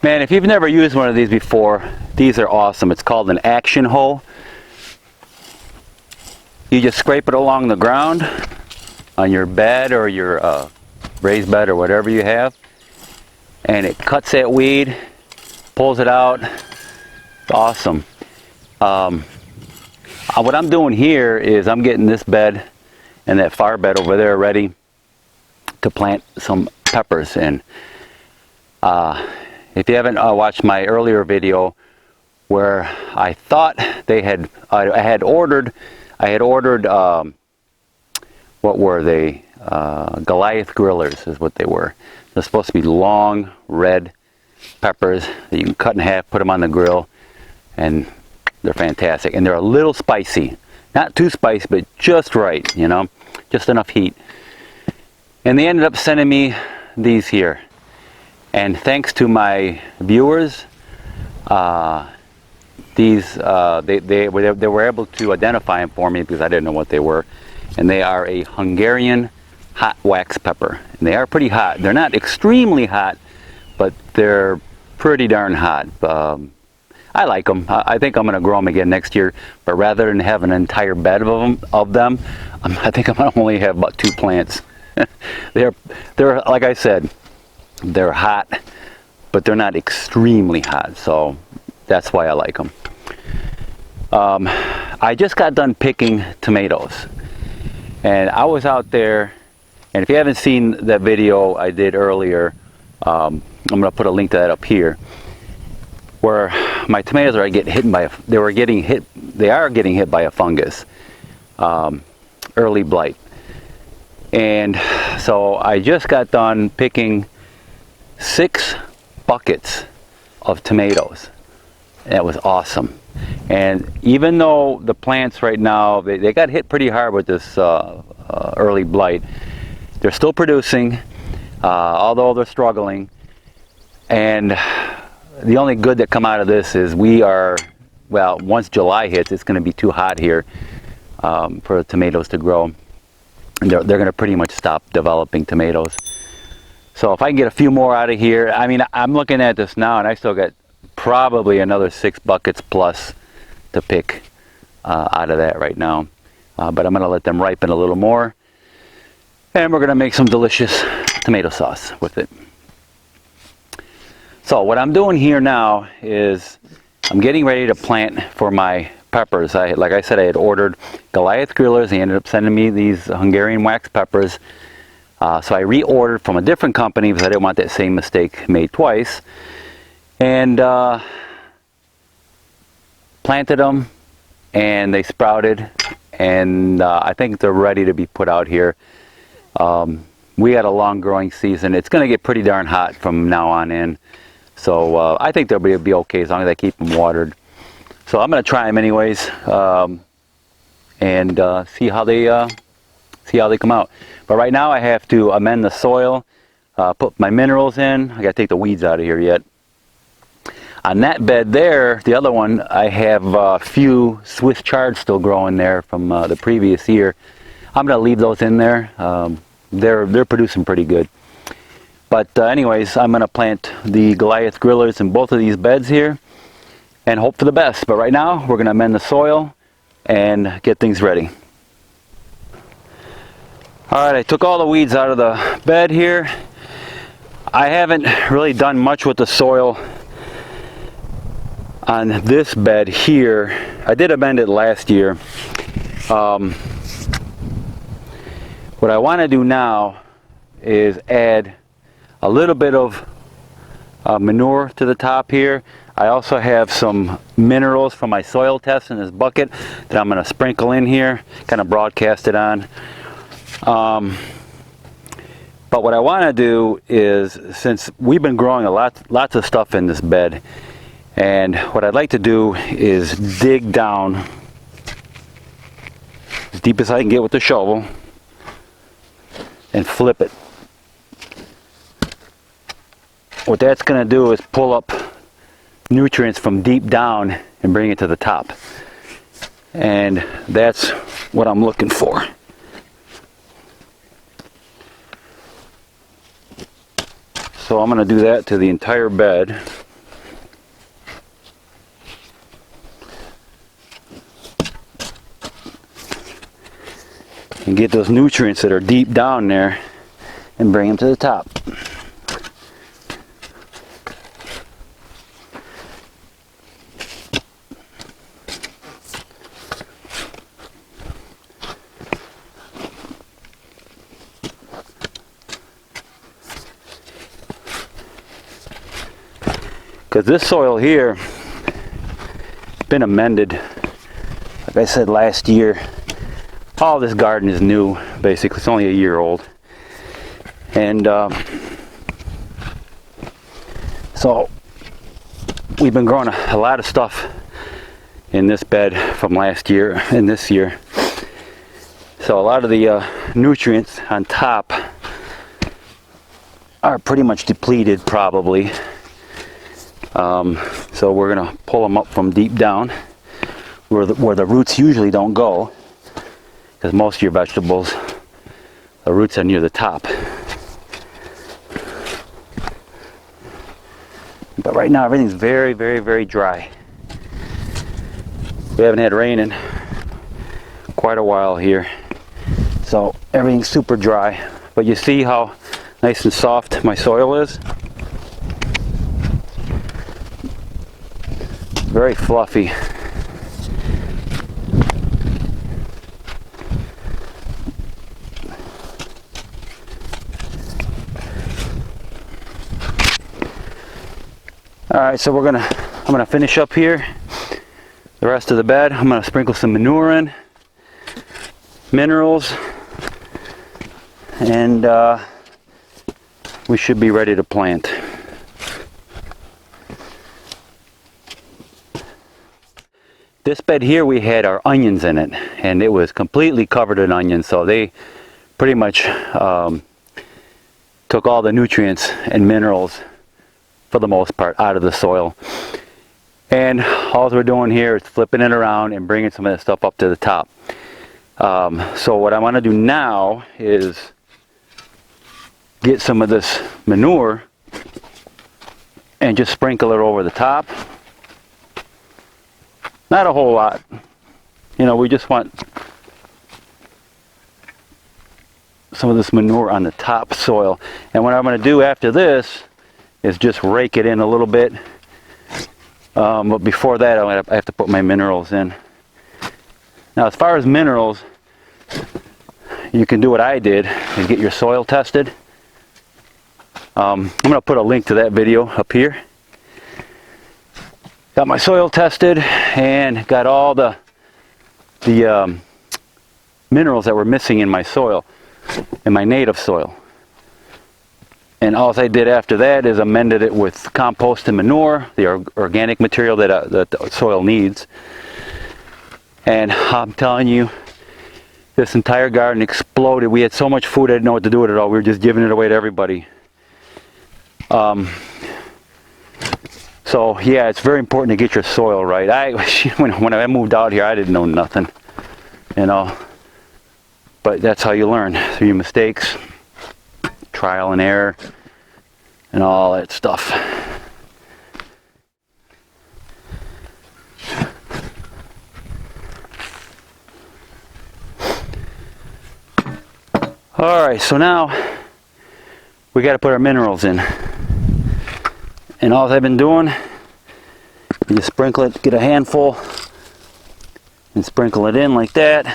Man, if you've never used one of these before, these are awesome. It's called an action hoe. You just scrape it along the ground on your bed or your raised bed or whatever you have, and it cuts that weed, pulls it out. It's awesome. What I'm doing here is I'm getting this bed and that far bed over there ready to plant some peppers in. If you haven't watched my earlier video where I thought they had, I had ordered, what were they? Goliath grillers is what they were. They're supposed to be long red peppers that you can cut in half, put them on the grill, and they're fantastic. And they're a little spicy. Not too spicy, but just right, you know, just enough heat. And they ended up sending me these here. And thanks to my viewers, they were able to identify them for me because I didn't know what they were. And they are a Hungarian hot wax pepper. And they are pretty hot. They're not extremely hot, but they're pretty darn hot. I like them. I think I'm going to grow them again next year. But rather than have an entire bed of them, I think I'm going to only have about 2 plants. They're like I said, they're hot, but they're not extremely hot, so that's why I like them. I just got done picking tomatoes, and I was out there, and if you haven't seen that video I did earlier, I'm going to put a link to that up here, where my tomatoes are getting hit by they are getting hit by a fungus, early blight. And so I just got done picking 6 buckets of tomatoes. That was awesome. And even though the plants right now, they got hit pretty hard with this early blight, they're still producing, although they're struggling. And the only good that come out of this is well, once July hits, it's going to be too hot here for the tomatoes to grow. They're going to pretty much stop developing tomatoes. So if I can get a few more out of here, I mean, I'm looking at this now and I still got probably another 6 buckets plus to pick out of that right now. But I'm going to let them ripen a little more. And we're going to make some delicious tomato sauce with it. So what I'm doing here now is I'm getting ready to plant for my peppers. Like I said, I had ordered Goliath grillers. They ended up sending me these Hungarian wax peppers. So I reordered from a different company because I didn't want that same mistake made twice. And planted them, and they sprouted. And I think they're ready to be put out here. We had a long growing season. It's going to get pretty darn hot from now on in. So I think they'll be okay as long as I keep them watered. So I'm going to try them anyways, and see how they come out. But right now I have to amend the soil, put my minerals in. I got to take the weeds out of here yet. On that bed there, the other one, I have a few Swiss chards still growing there from the previous year. I'm going to leave those in there. They're producing pretty good. But anyways, I'm going to plant the Goliath grillers in both of these beds here and hope for the best. But right now, we're going to amend the soil and get things ready. Alright, I took all the weeds out of the bed here. I haven't really done much with the soil on this bed here. I did amend it last year. What I want to do now is add a little bit of manure to the top here. I also have some minerals from my soil test in this bucket that I'm going to sprinkle in here, kind of broadcast it on. But what I want to do is, since we've been growing lots of stuff in this bed, and what I'd like to do is dig down as deep as I can get with the shovel and flip it. What that's going to do is pull up nutrients from deep down and bring it to the top. And that's what I'm looking for. So I'm going to do that to the entire bed. and get those nutrients that are deep down there and bring them to the top. Because this soil here has been amended, like I said last year. All this garden is new, basically. It's only a year old. And so we've been growing a lot of stuff in this bed from last year and this year. So a lot of the nutrients on top are pretty much depleted probably. So we're gonna pull them up from deep down where the roots usually don't go, because most of your vegetables, the roots are near the top. But right now everything's very, very, very dry. We haven't had rain in quite a while here, so everything's super dry. But you see how nice and soft my soil is? Very fluffy. Alright, so I'm gonna finish up here the rest of the bed. I'm gonna sprinkle some manure in, minerals, and we should be ready to plant. This bed here, we had our onions in it, and it was completely covered in onions, so they pretty much took all the nutrients and minerals, for the most part, out of the soil. And all we're doing here is flipping it around and bringing some of that stuff up to the top. So what I want to do now is get some of this manure and just sprinkle it over the top. Not a whole lot. You know, we just want some of this manure on the top soil. And what I'm going to do after this is just rake it in a little bit. But before that, I have to put my minerals in. Now, as far as minerals, you can do what I did and get your soil tested. I'm going to put a link to that video up here. Got my soil tested and got all the minerals that were missing in my soil, in my native soil. And all I did after that is amended it with compost and manure, the organic material that the soil needs. And I'm telling you, this entire garden exploded. We had so much food, I didn't know what to do with it all. We were just giving it away to everybody. So yeah, it's very important to get your soil right. When I moved out here, I didn't know nothing, you know. But that's how you learn, through your mistakes, trial and error, and all that stuff. All right, so now we got to put our minerals in. And all I've been doing is just sprinkle it, get a handful and sprinkle it in like that.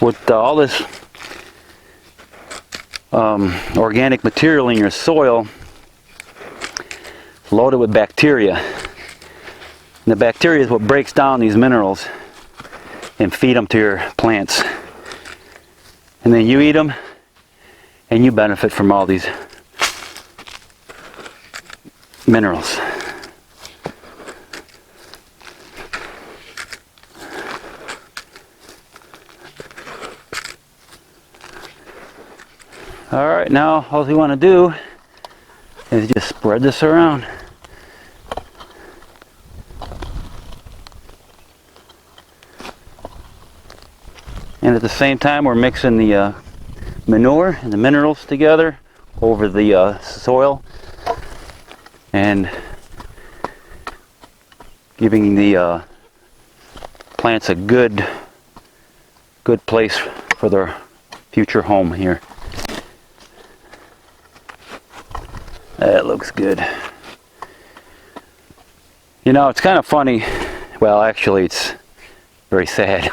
With all this organic material in your soil, loaded with bacteria. And the bacteria is what breaks down these minerals and feed them to your plants. And then you eat them and you benefit from all these minerals. Alright, now all we want to do is just spread this around. And at the same time, we're mixing the manure and the minerals together over the soil and giving the plants a good place for their future home here. That looks good. You know, it's kind of funny. Well, actually, it's very sad.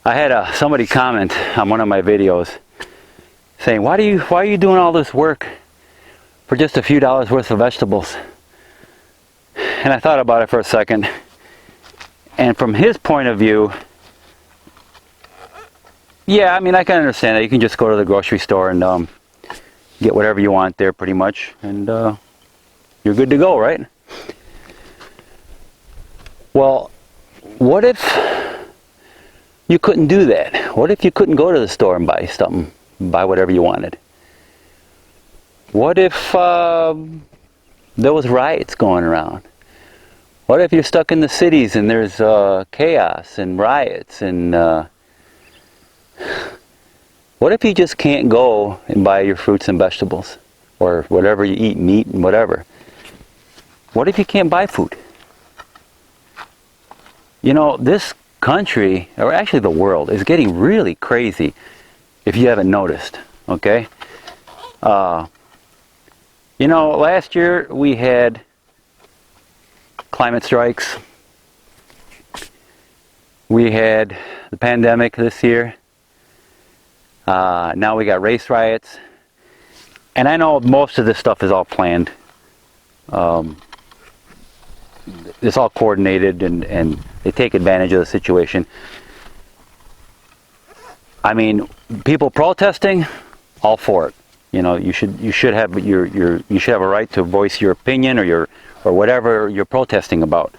I had somebody comment on one of my videos saying, why are you doing all this work for just a few dollars worth of vegetables? And I thought about it for a second. And from his point of view, yeah, I mean, I can understand that. You can just go to the grocery store and get whatever you want there pretty much. And you're good to go, right? Well, what if you couldn't do that? What if you couldn't go to the store and buy something, buy whatever you wanted? What if there was riots going around? What if you're stuck in the cities and there's chaos and riots and what if you just can't go and buy your fruits and vegetables or whatever you eat, meat and whatever? What if you can't buy food? You know, this country, or actually the world, is getting really crazy if you haven't noticed, okay? You know, last year we had climate strikes. We had the pandemic this year. Now we got race riots. And I know most of this stuff is all planned. It's all coordinated and they take advantage of the situation. I mean, people protesting, all for it. You know, you should have you should have a right to voice your opinion or whatever you're protesting about.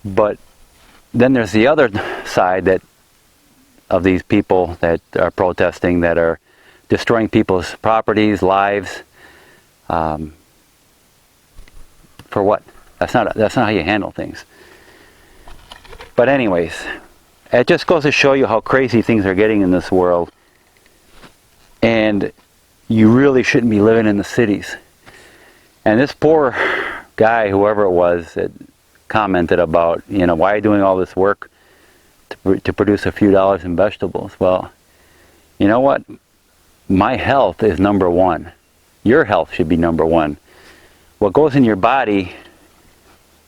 But then there's the other side of these people that are protesting, that are destroying people's properties, lives. For what? That's not how you handle things. But anyways, it just goes to show you how crazy things are getting in this world. And you really shouldn't be living in the cities. And this poor guy, whoever it was, that commented about, you know, why are you doing all this work to produce a few dollars in vegetables? Well, you know what? My health is number one. Your health should be number one. What goes in your body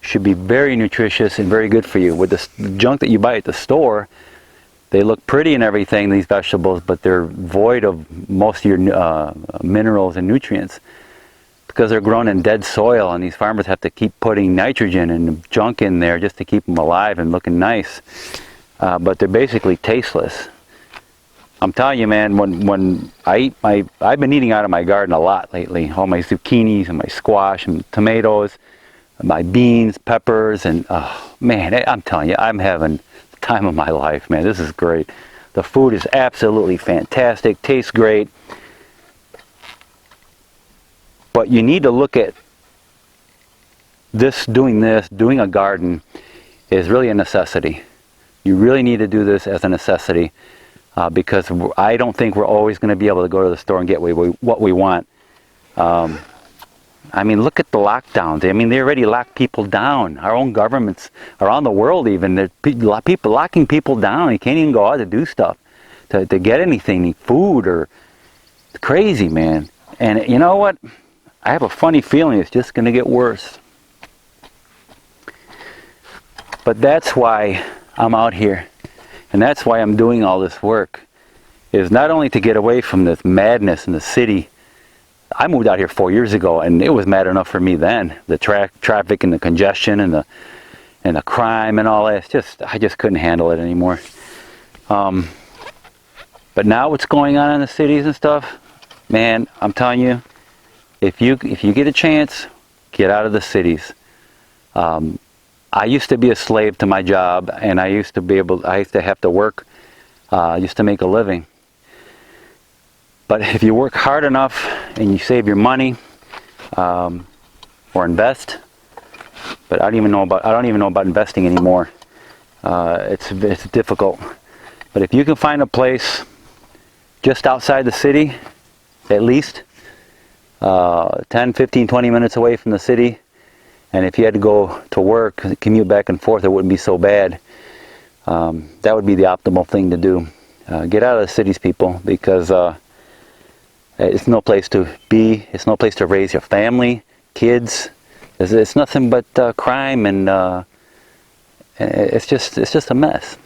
should be very nutritious and very good for you. With the junk that you buy at the store, they look pretty and everything, these vegetables, but they're void of most of your minerals and nutrients because they're grown in dead soil, and these farmers have to keep putting nitrogen and junk in there just to keep them alive and looking nice. But they're basically tasteless. I'm telling you, man, when I eat I've been eating out of my garden a lot lately. All my zucchinis and my squash and tomatoes, my beans, peppers, and oh man, I'm telling you, I'm having the time of my life, man. This is great. The food is absolutely fantastic, tastes great. But you need to look at doing a garden is really a necessity. You really need to do this as a necessity because I don't think we're always going to be able to go to the store and get what we want. I mean, look at the lockdowns. I mean, they already lock people down. Our own governments around the world even, there's people locking people down. You can't even go out to do stuff, to get anything, food, or it's crazy, man. And you know what? I have a funny feeling it's just going to get worse. But that's why I'm out here. And that's why I'm doing all this work. Is not only to get away from this madness in the city. I moved out here 4 years ago, and it was mad enough for me then. The traffic and the congestion and the crime and all that. I just couldn't handle it anymore. But now what's going on in the cities and stuff, man, I'm telling you, if you get a chance, get out of the cities. I used to be a slave to my job, and I used to have to work just to make a living. But if you work hard enough and you save your money or invest, but I don't even know about investing anymore. It's difficult. But if you can find a place just outside the city, at least 10, 15, 20 minutes away from the city, and if you had to go to work, commute back and forth, it wouldn't be so bad. That would be the optimal thing to do. Get out of the cities, people, because it's no place to be. It's no place to raise your family, kids. It's nothing but crime, and it's just a mess.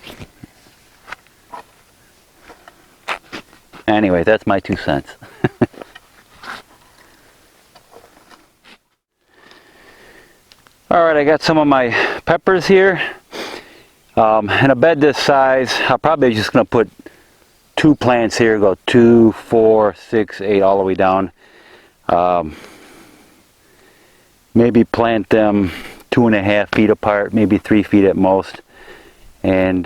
Anyway, that's my 2 cents. All right, I got some of my peppers here. In a bed this size, I'm probably just going to put 2 plants here. Go 2, 4, 6, 8, all the way down. Maybe plant them 2.5 feet apart, maybe 3 feet at most, and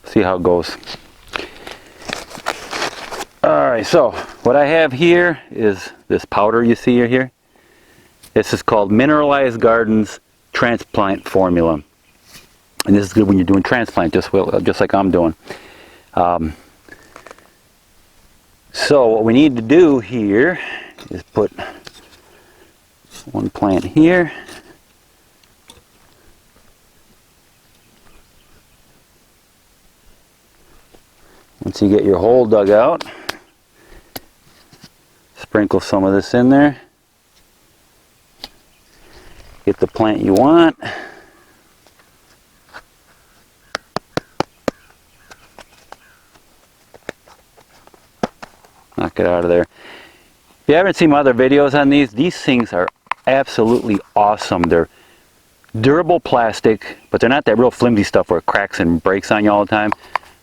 see how it goes. Alright, so what I have here is this powder you see here. This is called Mineralized Gardens Transplant Formula. And this is good when you're doing transplant, just like I'm doing. So what we need to do here is put 1 plant here. Once you get your hole dug out, sprinkle some of this in there. Get the plant you want. Knock it out of there. If you haven't seen my other videos on these things are absolutely awesome. They're durable plastic, but they're not that real flimsy stuff where it cracks and breaks on you all the time.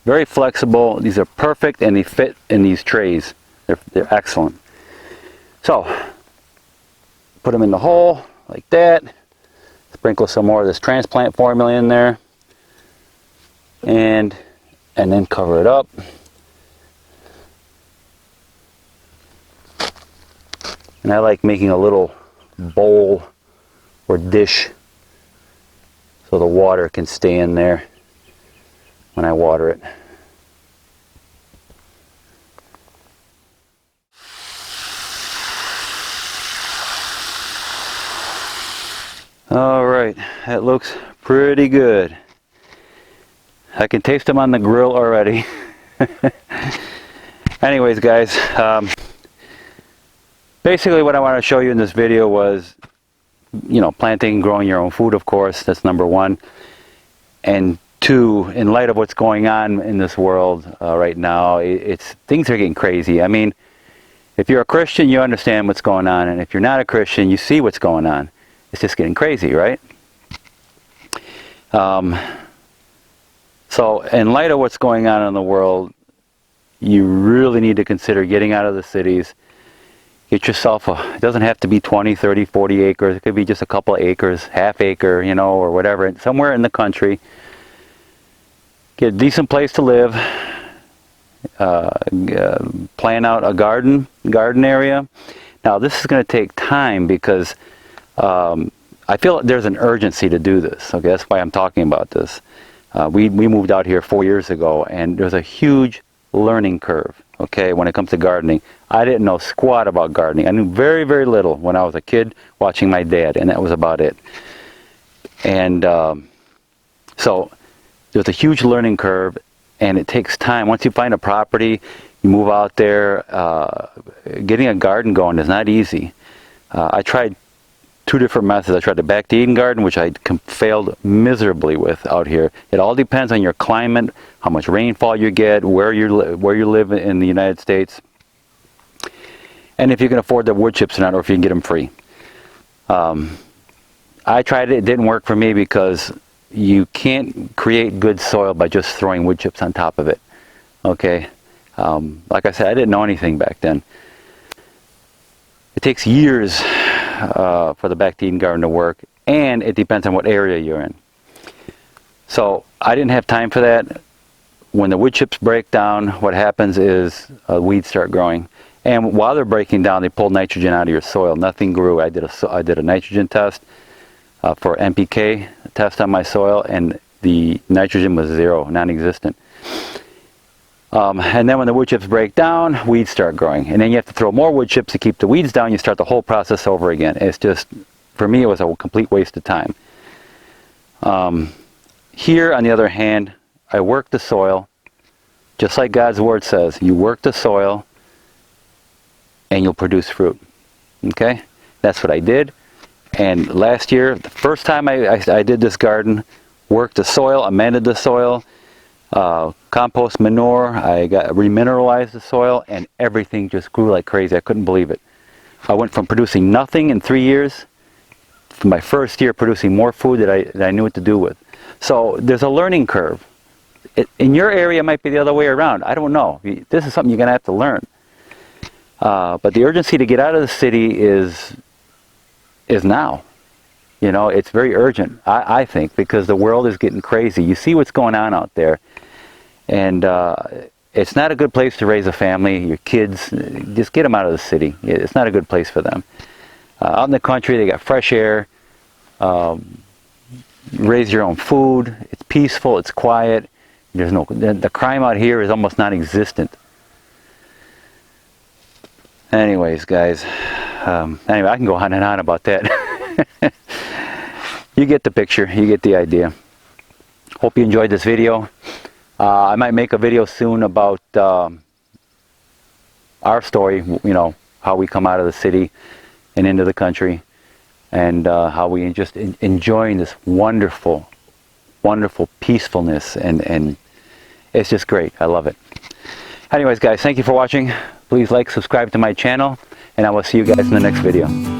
Very flexible. These are perfect, and they fit in these trays. They're excellent. So, put them in the hole like that. Sprinkle some more of this transplant formula in there, and then cover it up. And I like making a little bowl or dish so the water can stay in there when I water it. Alright, that looks pretty good. I can taste them on the grill already. Anyways, guys, basically what I want to show you in this video was, planting and growing your own food, of course. That's number 1. And 2, in light of what's going on in this world right now, things are getting crazy. I mean, if you're a Christian, you understand what's going on, and if you're not a Christian, you see what's going on. It's just getting crazy, right? So in light of what's going on in the world, you really need to consider getting out of the cities. Get yourself it doesn't have to be 20, 30, 40 acres. It could be just a couple of acres, half acre, or whatever, somewhere in the country. Get a decent place to live. Plan out a garden area. Now this is going to take time because I feel there's an urgency to do this. Okay, that's why I'm talking about this. We moved out here 4 years ago, and there's a huge learning curve. Okay, when it comes to gardening, I didn't know squat about gardening. I knew very, very little when I was a kid watching my dad, and that was about it. And so there's a huge learning curve, and it takes time. Once you find a property, you move out there. Getting a garden going is not easy. I tried 2 different methods. I tried the back to Eden garden, which I failed miserably with out here. It all depends on your climate, how much rainfall you get, where you live in the United States, and if you can afford the wood chips or not, or if you can get them free. I tried it. It didn't work for me because you can't create good soil by just throwing wood chips on top of it. Okay, like I said, I didn't know anything back then. It takes years for the back to Eden garden to work, and it depends on what area you're in. So I didn't have time for that. When the wood chips break down, what happens is weeds start growing, and while they're breaking down, they pull nitrogen out of your soil. Nothing grew. I did a nitrogen test for NPK test on my soil, and the nitrogen was 0, non-existent. And then when the wood chips break down, weeds start growing. And then you have to throw more wood chips to keep the weeds down. You start the whole process over again. It's just, for me, it was a complete waste of time. Here, on the other hand, I work the soil, just like God's Word says. You work the soil, and you'll produce fruit. Okay? That's what I did. And last year, the first time I did this garden, worked the soil, amended the soil, compost, manure, I remineralized the soil, and everything just grew like crazy. I couldn't believe it. I went from producing nothing in 3 years, from my first year producing more food that I knew what to do with. So there's a learning curve. In your area, it might be the other way around. I don't know. This is something you're going to have to learn. But the urgency to get out of the city is now. You know, it's very urgent, I think, because the world is getting crazy. You see what's going on out there. And it's not a good place to raise a family. Your kids, just get them out of the city. It's not a good place for them. Out in the country, they got fresh air. Raise your own food. It's peaceful. It's quiet. There's no, the crime out here is almost non-existent. Anyways, guys, anyway, I can go on and on about that. You get the picture. You get the idea. Hope you enjoyed this video. I might make a video soon about our story, you know, how we come out of the city and into the country, and how we just enjoying this wonderful, wonderful peacefulness, and it's just great. I love it. Anyways, guys, thank you for watching. Please like, subscribe to my channel, and I will see you guys in the next video.